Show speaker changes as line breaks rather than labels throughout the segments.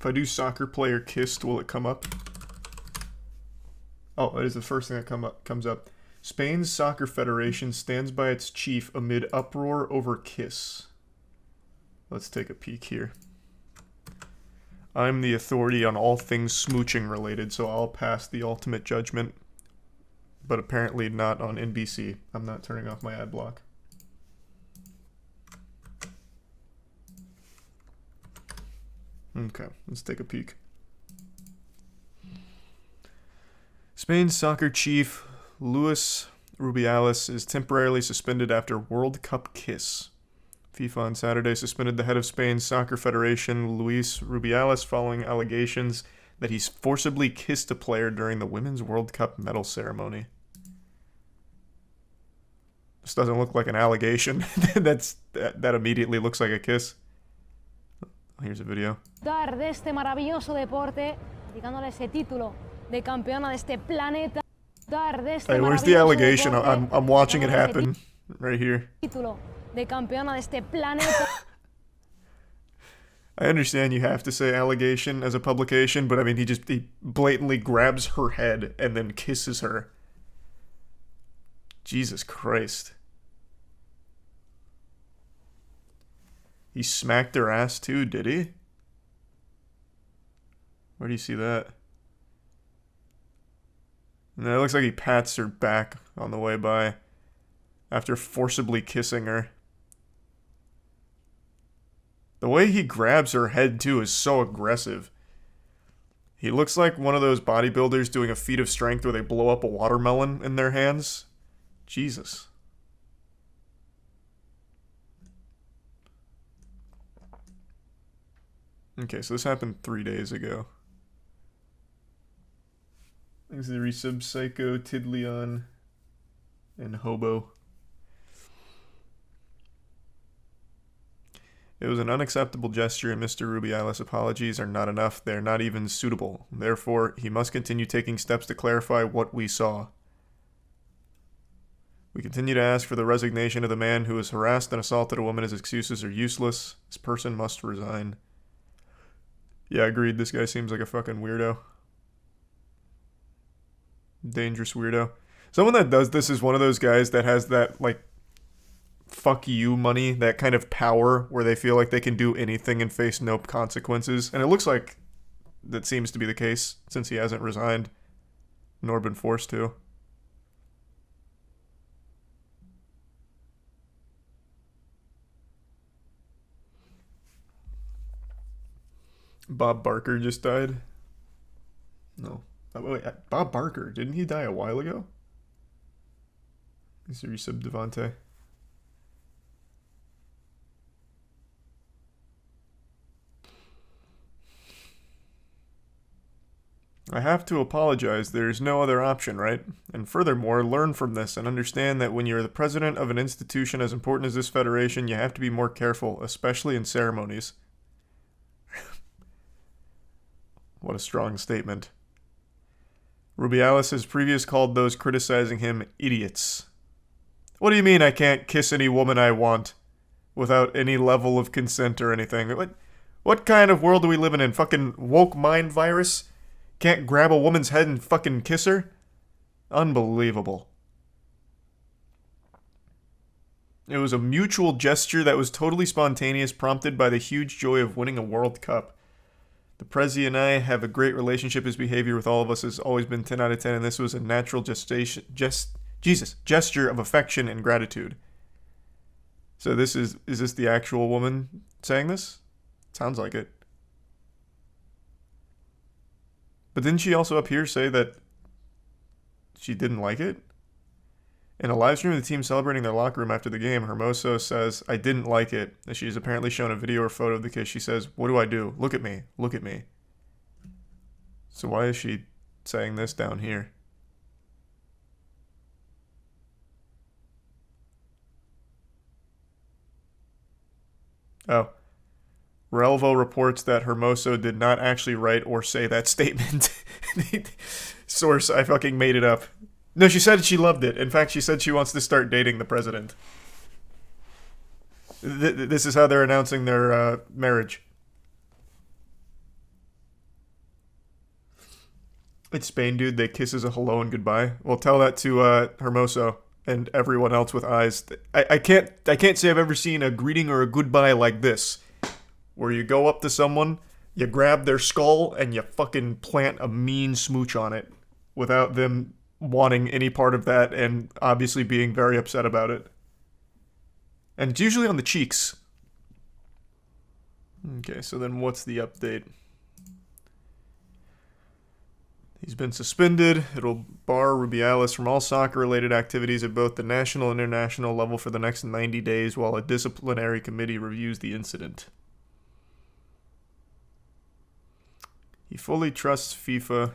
If I do soccer player kissed, will it come up? Oh, it is the first thing that comes up. Spain's soccer federation stands by its chief amid uproar over kiss. Let's take a peek here. I'm the authority on all things smooching related, so I'll pass the ultimate judgment. But apparently not on NBC. I'm not turning off my ad block. Okay, let's take a peek. Spain's soccer chief, Luis Rubiales, is temporarily suspended after World Cup kiss. FIFA on Saturday suspended the head of Spain's soccer federation, Luis Rubiales, following allegations that he's forcibly kissed a player during the Women's World Cup medal ceremony. This doesn't look like an allegation. That immediately looks like a kiss. Here's a video.
De este maravilloso deporte, dedicándole ese título de campeona de este planeta.
Hey, where's the allegation? I'm watching it happen right here.
Título de campeona de este planeta.
I understand you have to say allegation as a publication, but I mean he blatantly grabs her head and then kisses her. Jesus Christ. He smacked her ass too, did he? Where do you see that? No, it looks like he pats her back on the way by after forcibly kissing her. The way he grabs her head too is so aggressive. He looks like one of those bodybuilders doing a feat of strength where they blow up a watermelon in their hands. Jesus. Okay, so this happened 3 days ago. Thanks to the resub Psycho, Tidleon, and Hobo. It was an unacceptable gesture, and Mr. Rubiales' apologies are not enough. They are not even suitable. Therefore, he must continue taking steps to clarify what we saw. We continue to ask for the resignation of the man who has harassed and assaulted a woman. His excuses are useless. This person must resign. Yeah, agreed. This guy seems like a fucking weirdo. Dangerous weirdo. Someone that does this is one of those guys that has that, like, fuck you money, that kind of power where they feel like they can do anything and face no consequences. And it looks like that seems to be the case since he hasn't resigned, nor been forced to. Bob Barker just died. No. Oh, wait, Bob Barker, didn't he die a while ago? Is resub Devante? I have to apologize. There's no other option, right? And furthermore, learn from this and understand that when you're the president of an institution as important as this federation, you have to be more careful, especially in ceremonies. What a strong statement. Rubiales has previously called those criticizing him idiots. What do you mean I can't kiss any woman I want without any level of consent or anything? What kind of world are we living in? Fucking woke mind virus? Can't grab a woman's head and fucking kiss her? Unbelievable. It was a mutual gesture that was totally spontaneous, prompted by the huge joy of winning a World Cup. The Prezi and I have a great relationship. His behavior with all of us has always been 10 out of 10, and this was a natural gesture of affection and gratitude. So is this the actual woman saying this? Sounds like it. But didn't she also up here say that she didn't like it? In a live stream of the team celebrating their locker room after the game, Hermoso says, I didn't like it. As she has apparently shown a video or photo of the kiss, she says, what do I do? Look at me. Look at me. So why is she saying this down here? Oh. Relvo reports that Hermoso did not actually write or say that statement. Source, I fucking made it up. No, she said she loved it. In fact, she said she wants to start dating the president. This is how they're announcing their marriage. It's Spain, dude. They kiss as a hello and goodbye. Well, tell that to Hermoso and everyone else with eyes. I can't say I've ever seen a greeting or a goodbye like this, where you go up to someone, you grab their skull, and you fucking plant a mean smooch on it without them wanting any part of that and obviously being very upset about it. And it's usually on the cheeks. Okay, so then what's the update? He's been suspended. It'll bar Rubiales from all soccer-related activities at both the national and international level for the next 90 days while a disciplinary committee reviews the incident. He fully trusts FIFA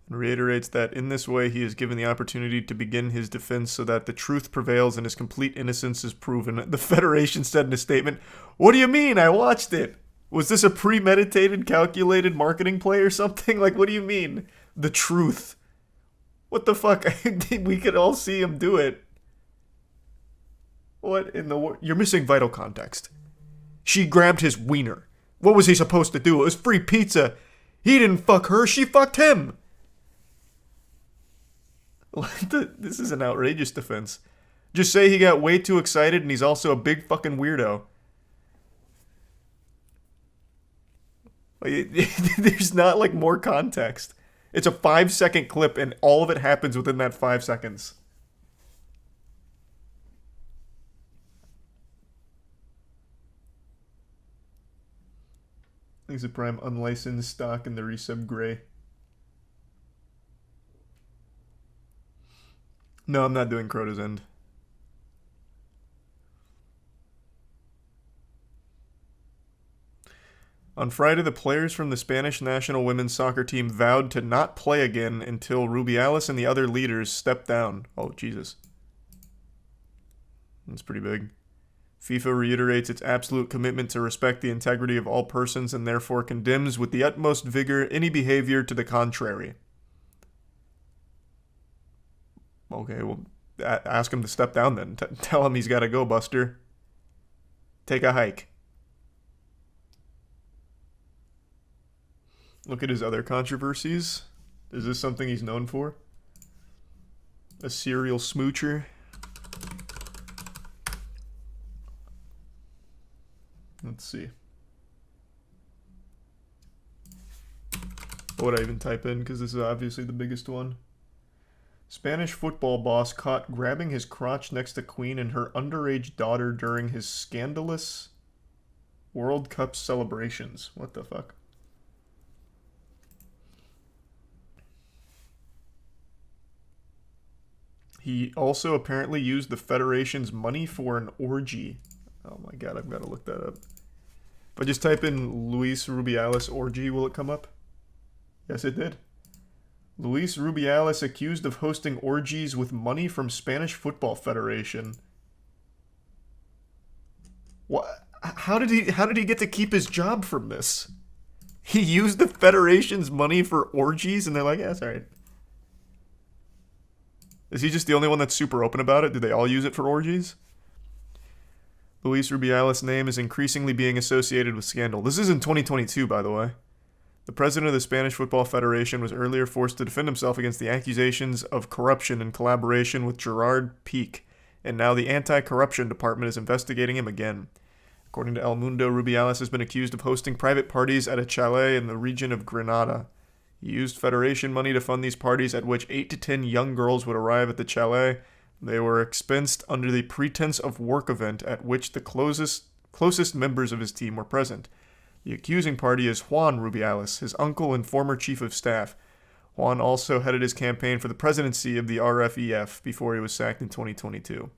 and reiterates that in this way he is given the opportunity to begin his defense so that the truth prevails and his complete innocence is proven. The Federation said in a statement, "What do you mean? I watched it. Was this a premeditated, calculated marketing play or something? Like, what do you mean? The truth. What the fuck? We could all see him do it. What in the world? You're missing vital context. She grabbed his wiener. What was he supposed to do? It was free pizza. He didn't fuck her. She fucked him. This is an outrageous defense. Just say he got way too excited and he's also a big fucking weirdo. There's not like more context. It's a 5-second clip and all of it happens within that 5 seconds. He's a prime unlicensed stock in the resub gray. No, I'm not doing Crota's End. On Friday, the players from the Spanish national women's soccer team vowed to not play again until Rubiales and the other leaders stepped down. Oh, Jesus. That's pretty big. FIFA reiterates its absolute commitment to respect the integrity of all persons and therefore condemns with the utmost vigor any behavior to the contrary. Okay, well, ask him to step down then. Tell him he's got to go, Buster. Take a hike. Look at his other controversies. Is this something he's known for? A serial smoocher? Let's see. What would I even type in? Because this is obviously the biggest one. Spanish football boss caught grabbing his crotch next to Queen and her underage daughter during his scandalous World Cup celebrations. What the fuck? He also apparently used the Federation's money for an orgy. Oh my god, I've got to look that up. If I just type in Luis Rubiales orgy, will it come up? Yes, it did. Luis Rubiales accused of hosting orgies with money from Spanish Football Federation. What? How did he get to keep his job from this? He used the Federation's money for orgies, and they're like, yeah, that's all right. Is he just the only one that's super open about it? Do they all use it for orgies? Luis Rubiales' name is increasingly being associated with scandal. This is in 2022, by the way. The president of the Spanish Football Federation was earlier forced to defend himself against the accusations of corruption in collaboration with Gerard Pique, and now the anti-corruption department is investigating him again. According to El Mundo, Rubiales has been accused of hosting private parties at a chalet in the region of Granada. He used Federation money to fund these parties at which 8 to 10 young girls would arrive at the chalet. They were expensed under the pretense of work event at which the closest members of his team were present. The accusing party is Juan Rubiales, his uncle and former chief of staff. Juan also headed his campaign for the presidency of the RFEF before he was sacked in 2022.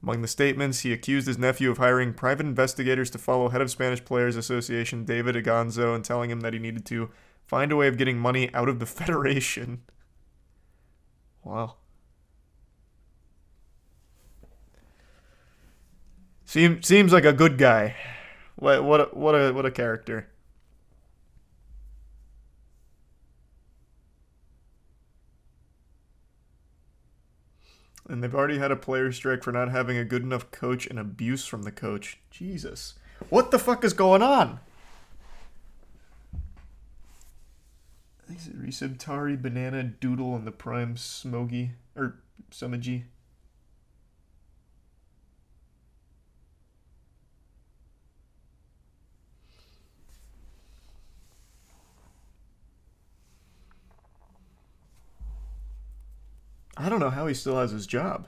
Among the statements, he accused his nephew of hiring private investigators to follow head of Spanish Players Association David Aganzo and telling him that he needed to find a way of getting money out of the Federation. Wow. Seems like a good guy. What a character. And they've already had a player strike for not having a good enough coach and abuse from the coach. Jesus. What the fuck is going on? Is it Resub Tari, Banana, Doodle, and the Prime Smogy? Or Sumaji? I don't know how he still has his job.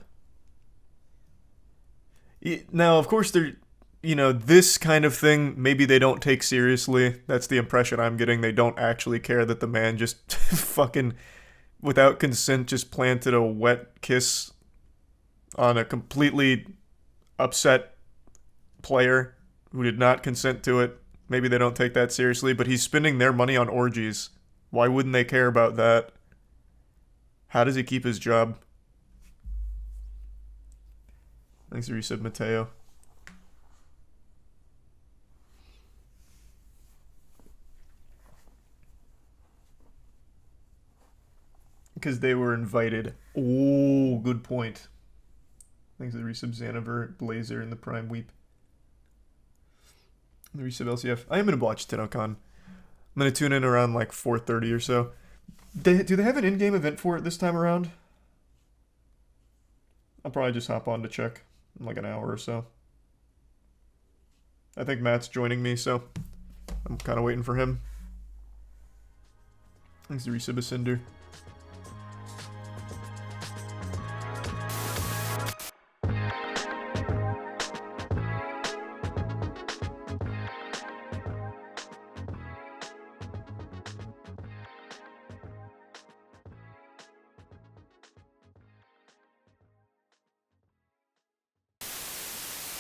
Now, of course, this kind of thing, maybe they don't take seriously. That's the impression I'm getting. They don't actually care that the man just fucking, without consent, just planted a wet kiss on a completely upset player who did not consent to it. Maybe they don't take that seriously, but he's spending their money on orgies. Why wouldn't they care about that? How does he keep his job? Thanks for resub, Mateo. Because they were invited. Oh, good point. Thanks for the resub, Xanaver, Blazer, and the Prime Weep. The resub LCF. I am going to watch TennoCon. I'm going to tune in around like 4:30 or so. Do they have an in-game event for it this time around? I'll probably just hop on to check in like an hour or so. I think Matt's joining me, so I'm kind of waiting for him. Thanks to Resub Ascender.